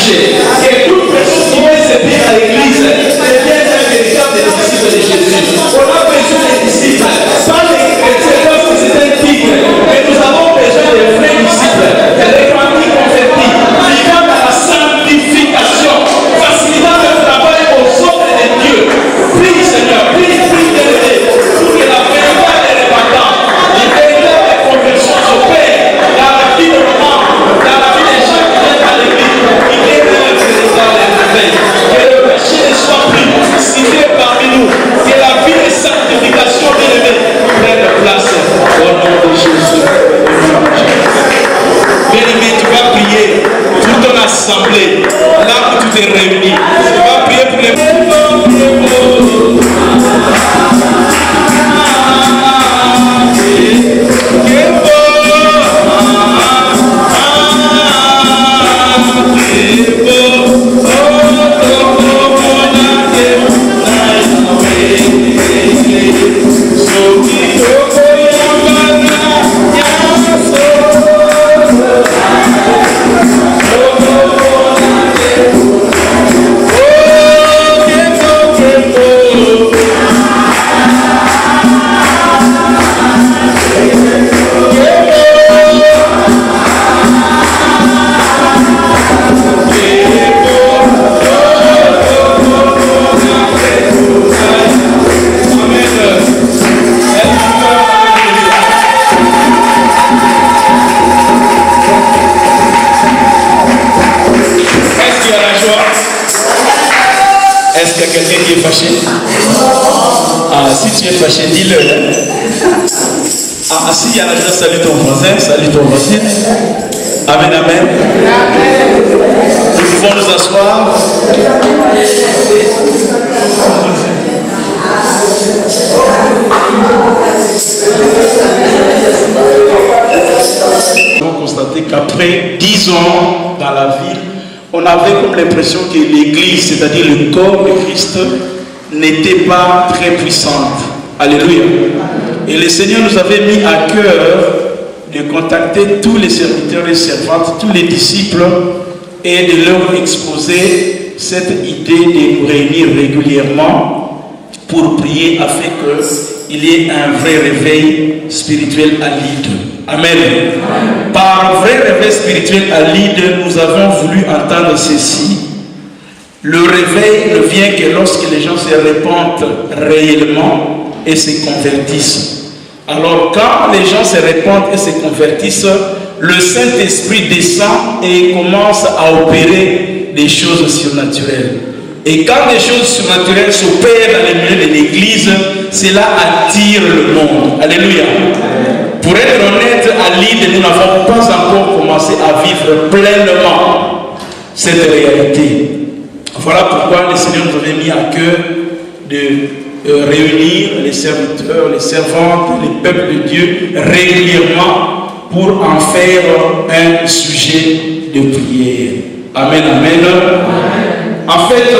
Et toute personne qui veut se dire à l'église, c'est bien un véritable disciple de Jésus. assemblée, là où tu t'es réuni. Tu vas prier pour les... Quelqu'un qui est fâché? Ah, si tu es fâché, dis-le. Ah, si il y a la joie, salue ton voisin, salue ton voisin. Amen, amen. Nous pouvons nous asseoir. Nous avons constaté qu'après 10 ans dans la ville, on avait comme l'impression que l'église, c'est-à-dire le corps de Christ, n'était pas très puissante. Alléluia. Et le Seigneur nous avait mis à cœur de contacter tous les serviteurs et servantes, tous les disciples, et de leur exposer cette idée de nous réunir régulièrement pour prier afin qu'il y ait un vrai réveil spirituel à l'île. Amen. Par vrai réveil spirituel à l'île, nous avons voulu entendre ceci. Le réveil ne vient que lorsque les gens se répandent réellement et se convertissent. Alors quand les gens se répandent et se convertissent, le Saint-Esprit descend et commence à opérer des choses surnaturelles. Et quand des choses surnaturelles s'opèrent dans les milieux de l'église, cela attire le monde. Alléluia. Pour être honnête, à l'île, nous n'avons pas encore commencé à vivre pleinement cette réalité. Voilà pourquoi le Seigneur nous avait mis à cœur de réunir les serviteurs, les servantes, les peuples de Dieu régulièrement pour en faire un sujet de prière. Amen, amen. En fait,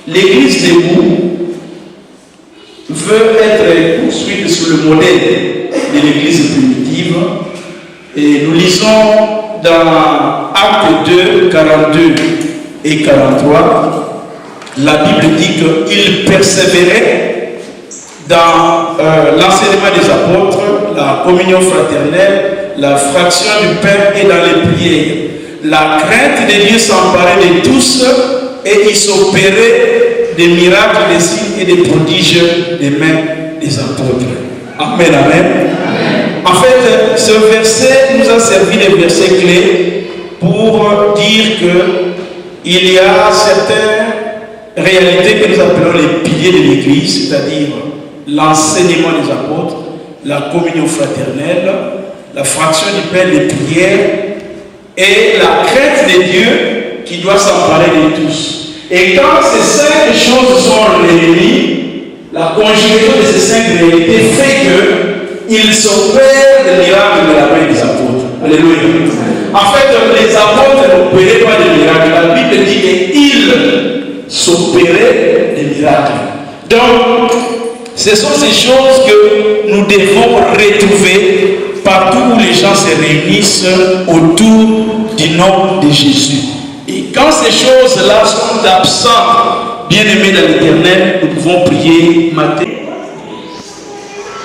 l'église debout veut être construite sur le modèle de l'église primitive. Et nous lisons dans Actes 2, 42 et 43, la Bible dit qu'ils persévéraient dans l'enseignement des apôtres, la communion fraternelle, la fraction du pain et dans les prières. La crainte de Dieu s'emparait de tous et il s'opérait des miracles, des signes et des prodiges des mains des apôtres. Amen, amen. En fait, ce verset nous a servi de verset clé pour dire qu'il y a certaines réalités que nous appelons les piliers de l'Église, c'est-à-dire l'enseignement des apôtres, la communion fraternelle, la fraction du pain, les prières et la crainte de Dieu qui doit s'emparer de tous. Et quand ces 5 choses sont réunies, la conjugaison de ces 5 réalités fait qu'il s'opère des miracles de la main des apôtres. Alléluia. En fait, les apôtres n'opéraient pas des miracles. La Bible dit qu'ils s'opéraient des miracles. Donc, ce sont ces choses que nous devons retrouver partout où les gens se réunissent autour du nom de Jésus. Et quand ces choses-là sont absentes, bien-aimés dans l'Éternel, nous pouvons prier matin.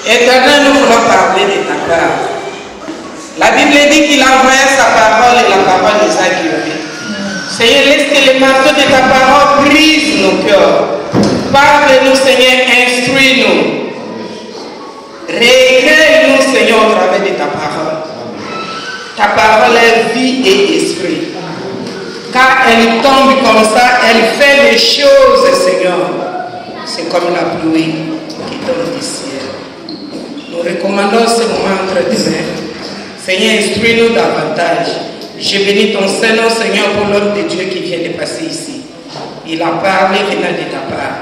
Éternel, nous voulons parler de ta part. La Bible dit qu'il envoyait sa parole et la parole nous a guéris. Seigneur, laisse que les marteaux de ta parole brisent nos cœurs. Parle-nous, Seigneur, instruis-nous. Réécris-nous, Seigneur, au travers de ta parole. Ta parole est vie et esprit. Quand elle tombe comme ça, elle fait des choses, Seigneur. C'est comme la pluie qui tombe du ciel. Nous recommandons ce moment entre tes mains. Seigneur, instruis-nous davantage. Je bénis ton Saint-Nom, Seigneur, pour l'homme de Dieu qui vient de passer ici. Il a parlé venant de ta part.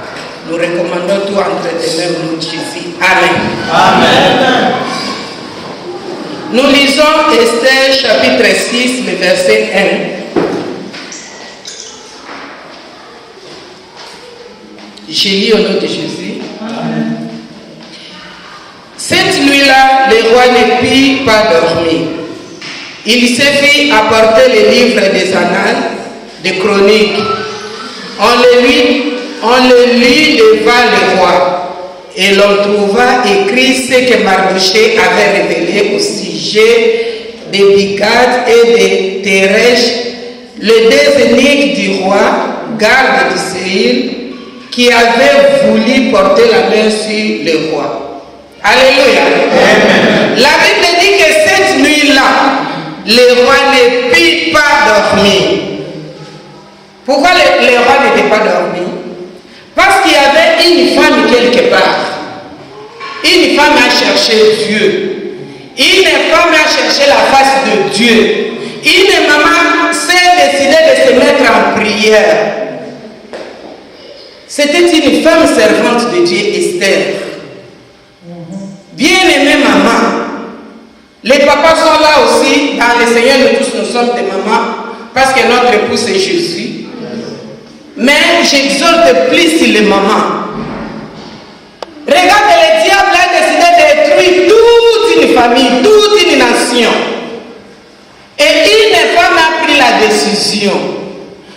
Nous recommandons tout entre tes mains au nom de Jésus. Amen. Amen. Nous lisons Esther chapitre 6, le verset 1. Je lis au nom de Jésus. Amen. Cette nuit-là, le roi ne put pas dormir. Il se fit apporter les livres des annales, des chroniques. On le lit devant le roi. Et l'on trouva écrit ce que Mardochée avait révélé au sujet des Bigad et des Teresh, les deux eunuques du roi, garde d'Israël, qui avaient voulu porter la main sur le roi. Alléluia. Amen. La Bible dit que cette nuit-là, le roi ne put pas dormir. Pourquoi le roi ne peut pas dormir? Parce qu'il y avait une femme quelque part. Une femme a cherché Dieu. Une femme a cherché la face de Dieu. Une maman s'est décidée de se mettre en prière. C'était une femme servante de Dieu, Esther. Bien-aimée maman. Les papas sont là aussi. Dans le Seigneur, nous tous, nous sommes des mamans. Parce que notre époux, c'est Jésus. Mais j'exhorte plus les mamans. Regarde, le diable a décidé de détruire toute une famille, toute une nation. Et une femme a pris la décision.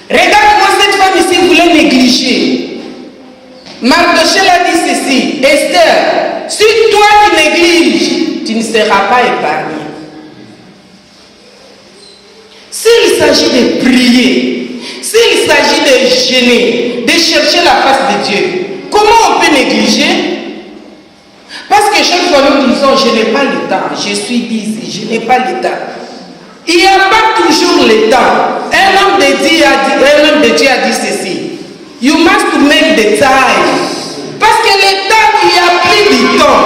Regarde-moi, cette femme ici voulait négliger. Mardochée l'a dit ceci: Esther, si toi tu négliges, tu ne seras pas épargné. S'il s'agit de prier, s'il s'agit de gêner, de chercher la face de Dieu, comment on peut négliger? Parce que chaque fois nous disons, je n'ai pas le temps, je suis busy, je n'ai pas le temps. Il n'y a pas toujours le temps. Un homme de Dieu a dit ceci: You must make the time. Parce que le temps, il y a pris du temps.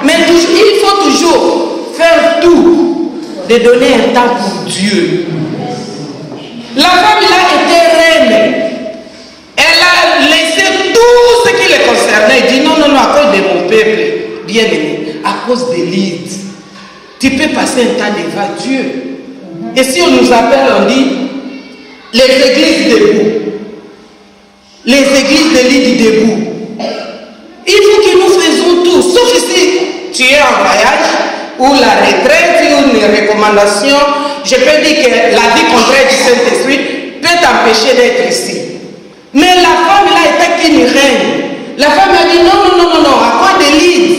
Mais il faut toujours faire tout de donner un temps pour Dieu. La femme là était reine. Elle a laissé tout ce qui le concernait. Elle dit non, à cause de mon peuple, bien aimé, à cause de l'île, tu peux passer un temps devant Dieu. Et si on nous appelle, on dit les églises debout. Les églises de l'île debout. Il faut que nous faisons tout. Sauf si tu es en voyage, ou la retraite, ou une recommandation. Je peux dire que la vie contraire du Saint-Esprit peut t'empêcher d'être ici. Mais la femme là était qu'une reine. La femme a dit non, à cause de l'île.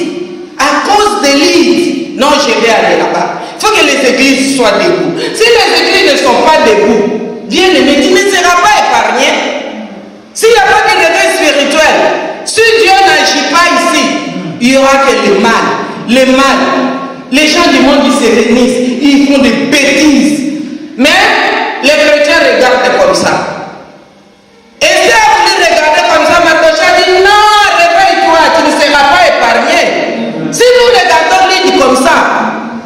À cause de l'île. Non, je vais aller là-bas. Il faut que les églises soient debout. Si les églises ne sont pas debout, bien aimé, tu ne seras pas épargné. S'il n'y a pas de réveil spirituel, si Dieu n'agit pas ici, il n'y aura que le mal. Le mal. Les gens du monde, ils se réunissent, ils font des bêtises. Mais les chrétiens regardent comme ça. Et si on voulait regarder comme ça, Mardochée a dit non, réveille-toi, tu ne seras pas épargné. Si nous regardons l'île comme ça,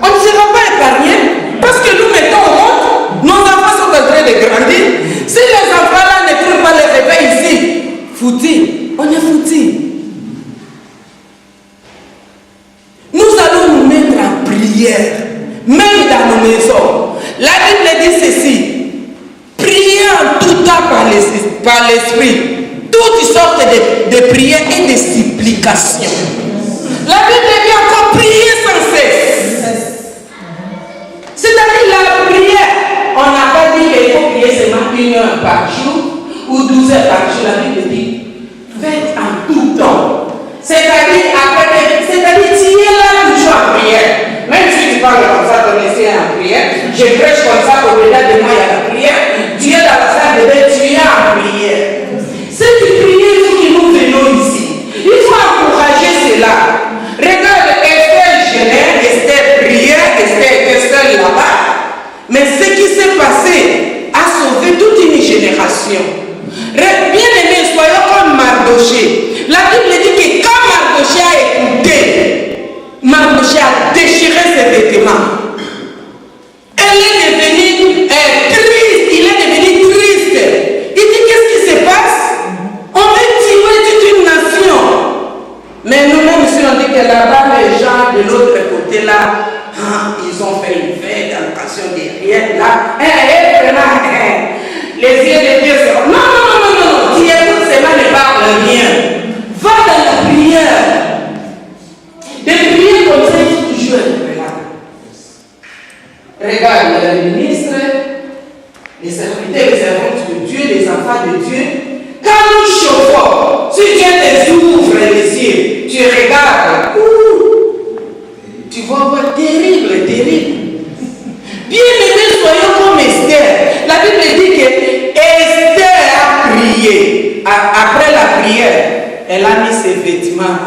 on ne sera pas épargné. Parce que nous mettons au monde, nos enfants sont en train de grandir. Si les enfants là ne trouvent pas le réveil ici, foutis, on est foutis. Nous allons nous mettre en prière, même dans nos maisons. La Bible dit ceci: priez en tout temps par l'esprit, toutes sortes de prières et de supplications. La Bible dit encore prier sans cesse. C'est-à-dire la prière, on n'a pas dit qu'il faut prier seulement 1 heure par jour ou 12 heures par jour. La Bible dit faites en tout temps. C'est-à-dire tu es là toujours en prière. Même si tu parles comme ça, ton esprit est en prière, je prêche comme ça, au-delà de moi il y a la prière. Tu es dans la salle de bain, tu es en prière. Si tu pries, il faut que nous venions ici. Il faut encourager cela. Regarde, Esther gênait, Esther priait, Esther était seule là-bas. Mais ce qui s'est passé a sauvé toute une génération. Bien aimé, soyons comme Mardochée. La Bible dit que quand Mardochée a écouté, Mardochée a déchiré ses vêtements. Elle est devenue enfants de Dieu, quand nous chauffons, si Dieu te ouvre les yeux, tu regardes, tu vas voir terrible, terrible. Bien aimés, soyons comme Esther. La Bible dit que Esther a prié. Après la prière, elle a mis ses vêtements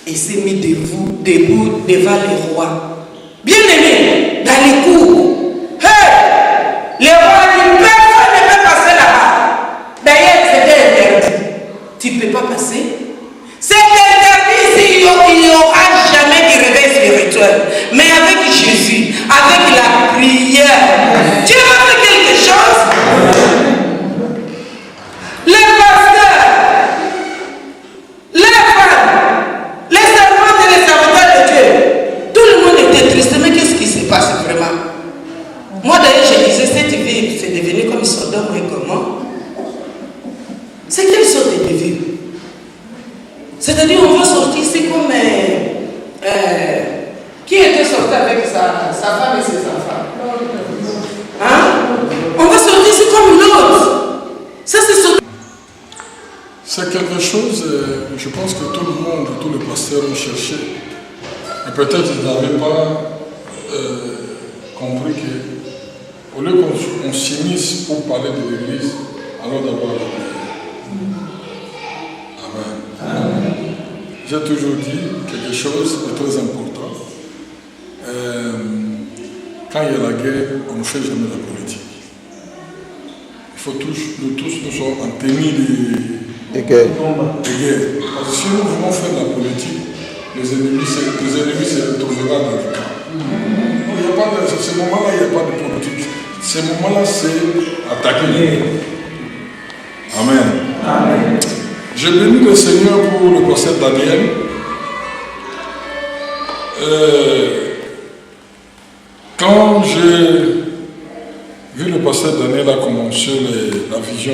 et s'est mis debout devant le roi. Bien aimé, dans les cours. Hey! Le roi dit, personne ne peut passer là-bas. D'ailleurs, c'était interdit. Tu ne peux pas passer. C'est interdit s'il n'y aura jamais de réveil spirituel. Mais avec Jésus, avec la prière, Dieu va faire quelque chose. Les pasteurs, les femmes, les servantes et les serviteurs de Dieu, tout le monde était triste. Mais qu'est-ce qui se passe vraiment? Moi d'ailleurs, je disais, cette vie, c'est devenu comme Sodome et Gomorrhe. C'est quelle sorte de vie? C'est-à-dire, on va sortir, c'est comme qui était sorti avec sa femme et ses enfants. Hein? On va sortir, c'est comme l'autre. Ça, c'est sorti. C'est quelque chose, je pense que tout le monde, tous les pasteurs ont cherché. Et peut-être ils n'avaient pas compris qu'au lieu qu'on s'unisse pour parler de l'Église, alors d'abord la prière. Amen. J'ai toujours dit quelque chose de très important. Quand il y a la guerre, on ne fait jamais la politique. Il faut nous tous nous sommes en tenue de guerre. Parce que si nous voulons faire la politique, les ennemis se retrouveront dans le camp. Il n'y a pas de, ce moment-là, il n'y a pas de politique. Ce moment-là, c'est attaquer. Amen. Amen. Je bénis le Seigneur pour le pasteur Daniel. Quand j'ai vu le pasteur Daniel a commencé la vision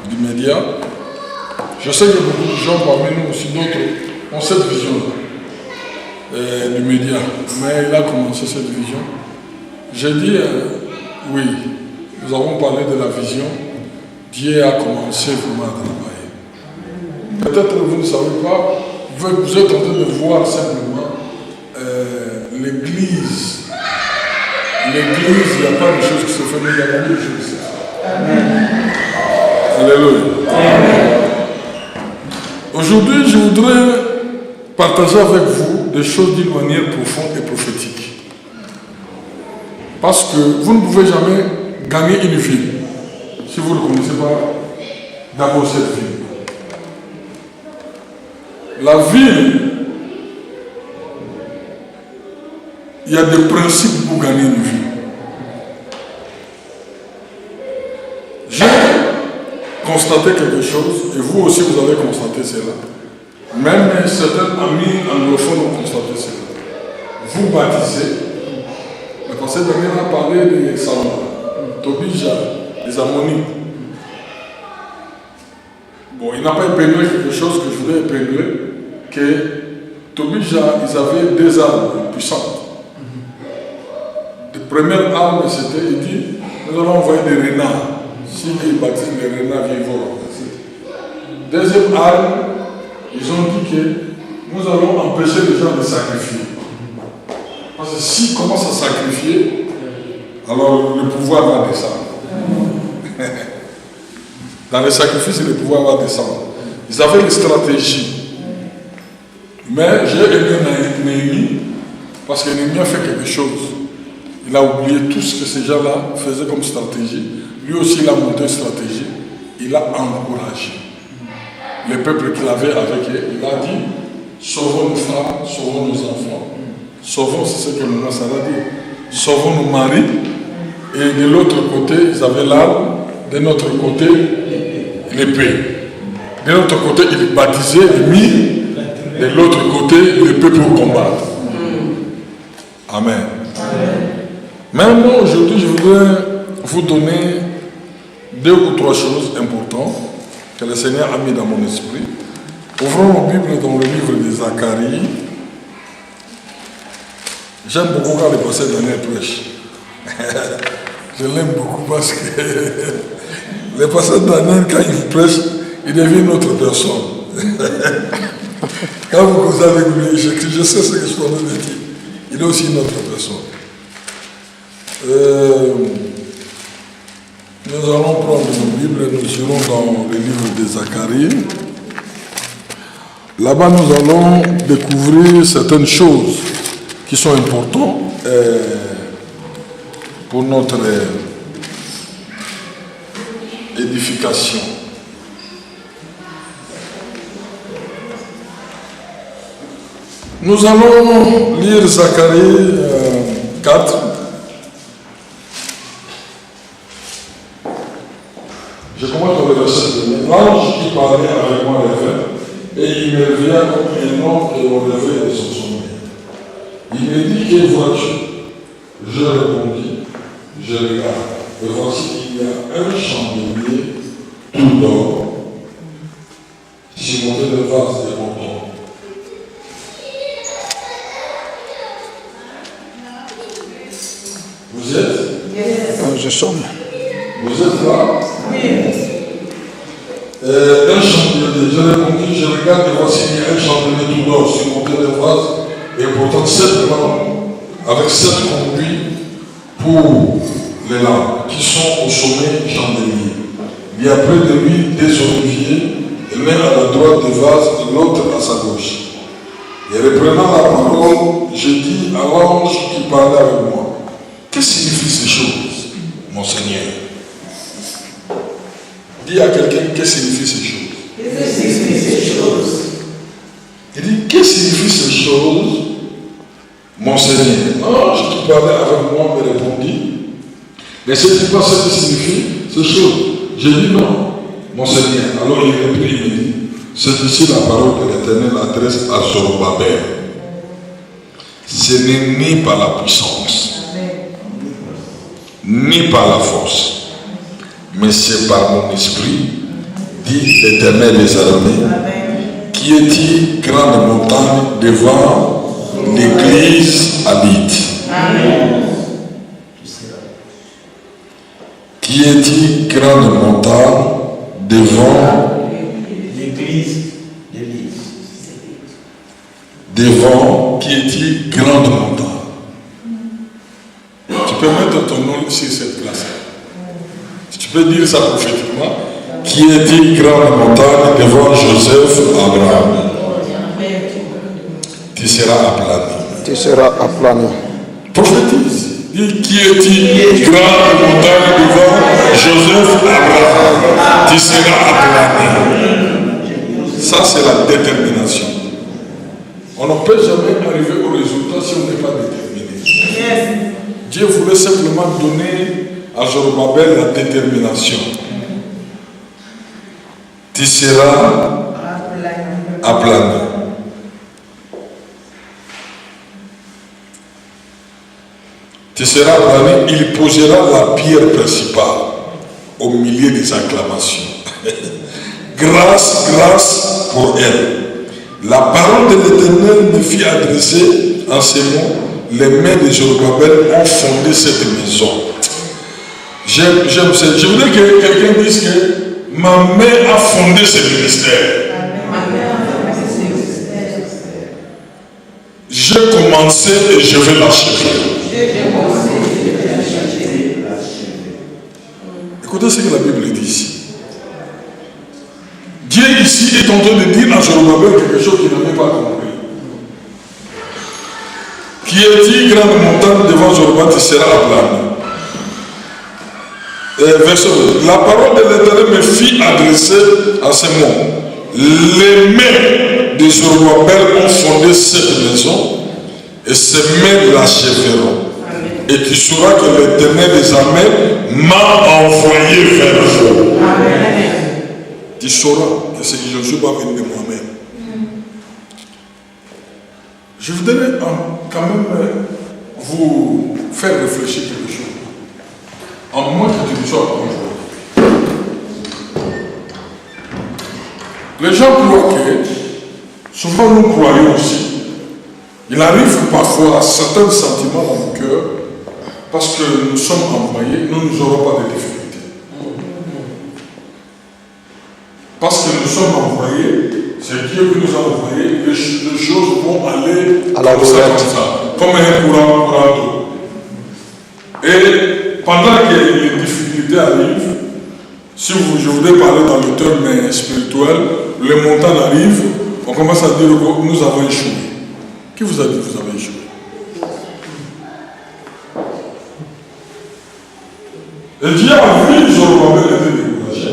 du média, je sais que beaucoup de gens parmi nous aussi, d'autres, ont cette vision-là du média. Mais il a commencé cette vision. J'ai dit, oui, nous avons parlé de la vision. Dieu a commencé vraiment à travailler. Peut-être que vous ne savez pas, vous êtes en train de voir simplement l'Église. L'Église, il n'y a pas de choses qui se font, mais il y a beaucoup de choses qui se font. Amen. Alléluia. Amen. Aujourd'hui, je voudrais partager avec vous des choses d'une manière profonde et prophétique. Parce que vous ne pouvez jamais gagner une ville si vous ne connaissez pas d'abord cette ville. La ville, il y a des principes pour gagner une vie. J'ai constaté quelque chose, et vous aussi vous avez constaté cela. Même certains amis anglophones ont constaté cela. Vous baptisez, le pasteur Daniel a parlé des Salomon, Tobija, des Ammonites. Bon, il n'a pas épinglé quelque chose que je voulais épingler, que Tobija, ils avaient des armes puissantes. La première arme, c'était, il dit, nous allons envoyer des renards. Si ils baptisent les renards, viennent voir. Deuxième arme, ils ont dit que nous allons empêcher les gens de sacrifier. Parce que s'ils commencent à sacrifier, alors le pouvoir va descendre. Dans les sacrifices, le pouvoir va descendre. Ils avaient une stratégie. Mais j'ai aimé Néhémie parce que Néhémie a fait quelque chose. Il a oublié tout ce que ces gens-là faisaient comme stratégie. Lui aussi, il a monté une stratégie. Il a encouragé les peuples qu'il avait avec eux. Il a dit, sauvons nos femmes, sauvons nos enfants. Sauvons, c'est ce que le Nassara dit. Sauvons nos maris. Et de l'autre côté, ils avaient l'arme. De notre côté, l'épée. De l'autre côté, ils baptisaient, ils mis. De l'autre côté, le peuple au combat. Amen. Même moi, aujourd'hui, je voudrais vous donner 2 ou 3 choses importantes que le Seigneur a mis dans mon esprit. Ouvrons nos Bibles dans le livre de Zacharie. J'aime beaucoup quand le pasteur Daniel prêche. Je l'aime beaucoup parce que Le pasteur Daniel, quand il prêche, il devient une autre personne. Quand vous causez avec lui, je sais ce que je suis en train de dire. Il est aussi une autre personne. Nous allons prendre nos Bibles et nous irons dans le livre de Zacharie. Là-bas, nous allons découvrir certaines choses qui sont importantes pour notre édification. Nous allons lire Zacharie 4. Je commence dans le verset 1. L'ange qui parlait avec moi les et il me revient comme un homme qui me réveille de son sommeil. Il me dit, que vois-tu? Je répondis, je regarde, et voici qu'il y a un chandelier tout d'or, surmonté de vases de montant. Vous êtes? Yes. Je somme. Vous êtes là? Oui. Un chandelier, je répondis, je regarde, et voici qu'il y a un chandelier tout d'or, surmonté de vases, et pourtant 7 lampes, avec 7 conduits pour les lampes, qui sont au sommet du chandelier. Il y a près de lui des oliviers, l'un à la droite du vase et l'autre à sa gauche. Et reprenant la parole, je dis à l'ange qui parlait avec moi, que signifient ces choses, mon Seigneur? Dis à quelqu'un, que signifient ces choses? Que signifient ces choses? Il dit, que signifient ces choses, mon Seigneur? L'ange qui parlait avec moi me répondit, ne sais-tu pas ce que signifient ces choses? J'ai dit non, mon Seigneur. Alors il reprit, il me dit, c'est ici la parole que l'Éternel adresse à Zorobabel. Ce n'est ni par la puissance, ni par la force, mais c'est par mon esprit, dit l'Éternel des armées, qui est grande montagne devant l'église habite. Qui est grande montagne devant l'église. Devant qui est grande montagne. Tu peux mettre ton nom sur cette place. Tu peux dire ça prophétiquement. Qui est grande montagne devant Joseph, Abraham. Tu seras aplani. Tu seras aplani. Prophétise. Dis qui est grande montagne devant Joseph, Abraham. Tu seras aplani. Ça c'est la détermination. On ne peut jamais arriver au résultat si on n'est pas déterminé. Yes. Dieu voulait simplement donner à Zorobabel la détermination. Tu seras aplani. Tu seras aplani. Il posera la pierre principale au milieu des acclamations. Grâce, grâce pour elle. La parole de l'Éternel me fit adresser en ces mots. Les mains de Zorobabel ont fondé cette maison. J'aime ça. Je voudrais que quelqu'un dise que ma main a fondé ce ministère. J'ai commencé et je vais l'achever. Écoutez ce que la Bible dit ici. Dieu ici est en train de dire à Zorobabel quelque chose qu'il n'avait pas compris. Qui est dit grande montagne devant Zorobabel, tu seras aplani. Verset 2. La parole de l'Éternel me fit adresser à ces mots. Les mains de Zorobabel ont fondé cette maison et ces mains l'achèveront. Et tu sauras que l'Éternel des armées m'a envoyé vers vous. Tu sauras que c'est Josué va venir de moi-même. Je voudrais quand même vous faire réfléchir quelque chose. En moins que tu ne sois pas un jour. Les gens croient que, souvent nous croyons aussi, il arrive parfois certains sentiments dans nos cœurs, parce que nous sommes envoyés, nous n'aurons pas de difficultés. nous sommes envoyés, c'est Dieu qui nous a envoyés, les choses vont aller à la comme ça, roulette. comme un courant d'eau. Et pendant que les difficultés arrivent, si je voudrais parler dans le terme spirituel, les montagnes arrivent, on commence à dire que nous avons échoué. Qui vous a dit que vous avez échoué? Et Dieu a vu Zorobabel était découragé.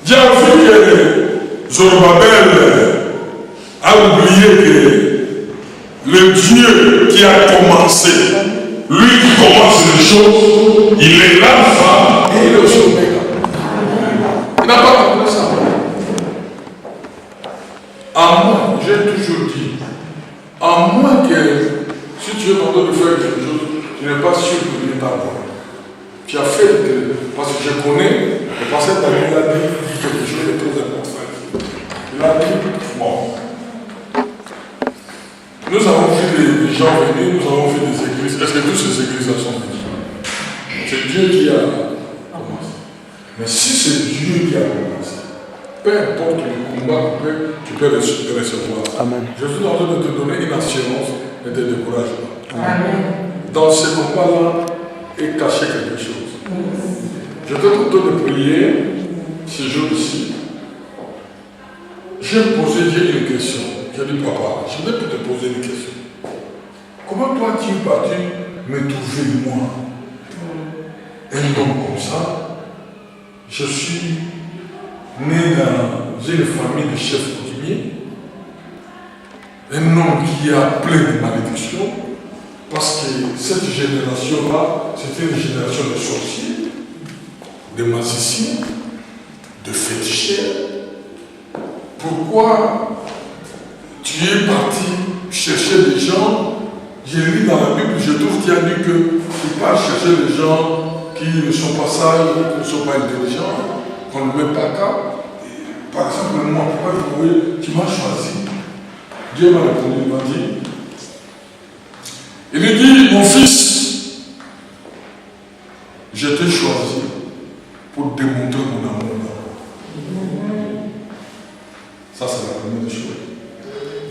Dieu a vu que Zorobabel a oublié que le Dieu qui a commencé, lui qui commence les choses, il est l'alpha et il est aussi l'oméga. Il n'a pas compris ça. À moins, j'ai toujours dit, à moins que si tu es en train de faire quelque chose, tu n'es pas sûr que Dieu t'a envoyé. Tu as fait, parce que je connais, le pasteur Daniel a dit quelque chose de très important. Il a dit, bon, nous avons vu des gens venir, nous avons vu des églises. Est-ce que toutes ces églises sont venues? C'est Dieu qui a commencé. Mais si c'est Dieu qui a commencé, peu importe le combat tu peux recevoir. Amen. Je suis en train de te donner une assurance, ne te décourage pas. Amen. Dans ce combat-là, est caché quelque chose. Je te demande de prier ce jour-ci. J'ai posé Dieu une question. J'ai dit, papa, je voudrais te poser une question. Comment toi tu vas me trouver moi? Un homme comme ça, je suis né dans une famille de chefs coutumiers, un homme qui a plein de malédictions, parce que cette génération-là, c'était une génération de sorciers, de magiciens, de féticheurs. Pourquoi tu es parti chercher des gens? J'ai lu dans la Bible, je trouve qu'il y a dit que tu pars chercher des gens qui ne sont pas sages, qui ne sont pas intelligents, qu'on ne met pas qu'à. Par exemple, moi, pourquoi tu m'as choisi? Dieu m'a répondu, il m'a dit, il lui dit, mon fils, je t'ai choisi pour démontrer mon amour. Ça, c'est la première chose.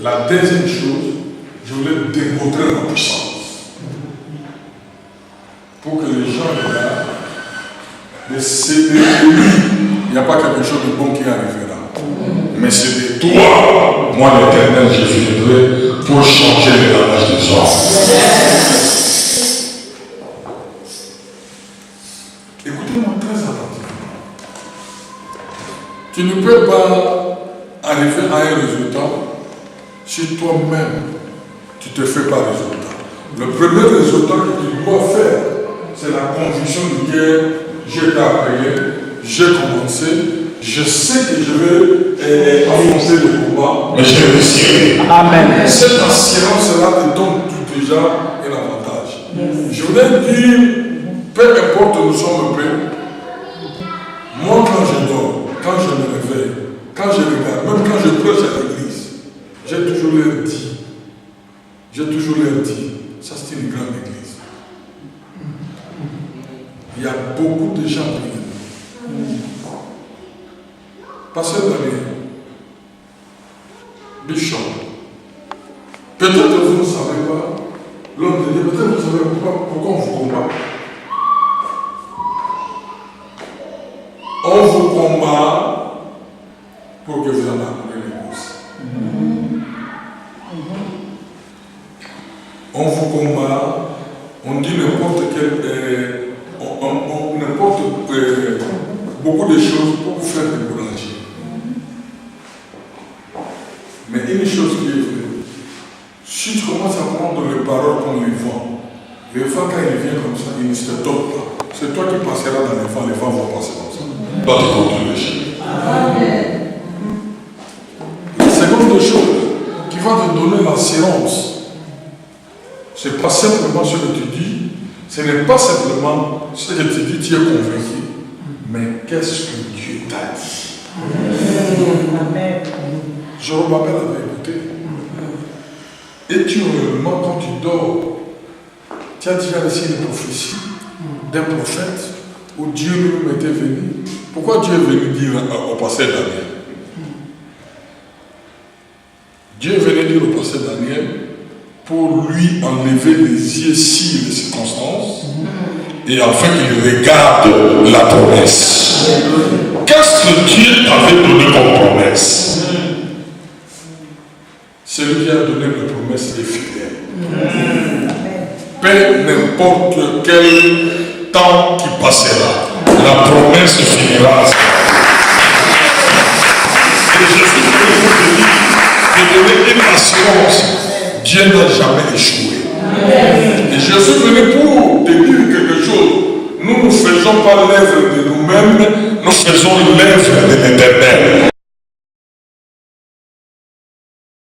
La deuxième chose, je voulais démontrer ma puissance. Pour que les gens regardent, mais c'est de lui, il n'y a pas quelque chose de bon qui arrivera. Mais c'est de toi, moi l'Éternel, je viendrai pour changer les langages des hommes. Écoutez-moi très attentivement. Tu ne peux pas arriver à un résultat si toi-même tu ne te fais pas résultat. Le premier résultat que tu dois faire, c'est la conviction de dire je t'ai appelé, j'ai commencé, je sais que je vais avancer le combat, mais j'ai réussi. Amen. Cette assurance-là te donne tout déjà un avantage. Je voudrais dire, peu importe où nous sommes prêts, moi quand je dors, quand je me réveille, quand je regarde, même quand je prêche à l'église, j'ai toujours leur dit, ça c'est une grande église. Il y a beaucoup de gens qui viennent. Pasteur Daniel, Bishop, peut-être que vous ne savez pas, l'homme de Dieu, peut-être que vous ne savez pas pourquoi on vous combat. On vous combat pour que vous en apprenez les causes. On vous combat, on dit n'importe quel, beaucoup de choses pour vous faire décourager. Mais une chose qui est vraie, si tu commences à prendre les paroles comme les vents quand ils viennent comme ça, ils ne se tombent pas. C'est toi qui passeras dans les vents vont passer comme ça. Toi tu continues les choses. La seconde chose qui va te donner l'assurance, c'est pas simplement ce que tu dis, ce n'est pas simplement ce que tu dis, tu es convaincu, mais qu'est-ce que Dieu t'a dit. Amen. Zorobabel avait écouté. Et tu réellement, quand tu dors, tu as déjà reçu une prophétie d'un prophète où Dieu lui était venu. Pourquoi Dieu est venu dire au pasteur Daniel? Dieu est venu dire au pasteur Daniel pour lui enlever les yeux sur les circonstances et afin qu'il regarde la promesse. Qu'est-ce que Dieu avait donné comme promesse? Celui qui a donné la promesse est fidèle. Peu n'importe quel temps qui passera, la promesse finira. Et je suis venu pour te dire, de donner une assurance. Dieu n'a jamais échoué. Et je suis venu pour te dire quelque chose. Nous ne faisons pas l'œuvre de nous-mêmes, nous faisons l'œuvre de l'Éternel.